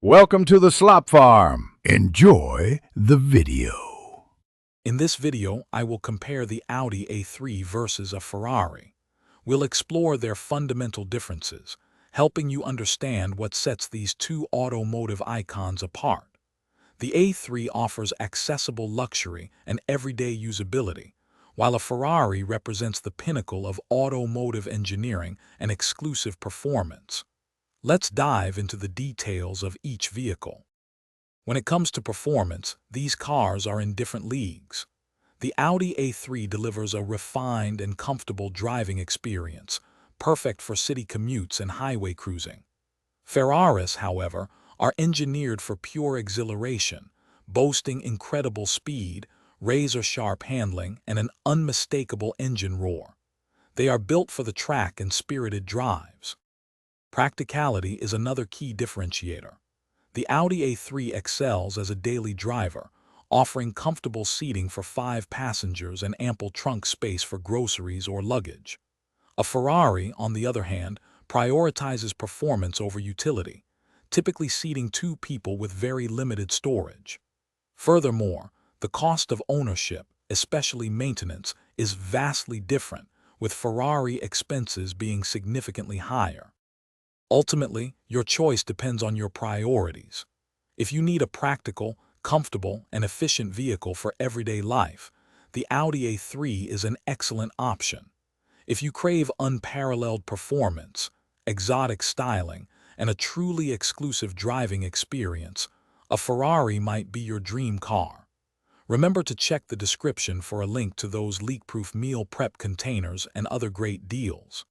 Welcome to the Slop Farm. Enjoy the video. In this video, I will compare the Audi A3 versus a Ferrari. We'll explore their fundamental differences, helping you understand what sets these two automotive icons apart. The A3 offers accessible luxury and everyday usability, while a Ferrari represents the pinnacle of automotive engineering and exclusive performance. Let's dive into the details of each vehicle. When it comes to performance, these cars are in different leagues. The Audi A3 delivers a refined and comfortable driving experience, perfect for city commutes and highway cruising. Ferraris, however, are engineered for pure exhilaration, boasting incredible speed, razor-sharp handling, and an unmistakable engine roar. They are built for the track and spirited drives. Practicality is another key differentiator. The Audi A3 excels as a daily driver, offering comfortable seating for 5 passengers and ample trunk space for groceries or luggage. A Ferrari, on the other hand, prioritizes performance over utility, typically seating 2 people with very limited storage. Furthermore, the cost of ownership, especially maintenance, is vastly different, with Ferrari expenses being significantly higher. Ultimately, your choice depends on your priorities. If you need a practical, comfortable, and efficient vehicle for everyday life, the Audi A3 is an excellent option. If you crave unparalleled performance, exotic styling, and a truly exclusive driving experience, a Ferrari might be your dream car. Remember to check the description for a link to those leak-proof meal prep containers and other great deals.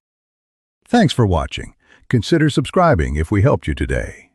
Thanks for watching. Consider subscribing if we helped you today.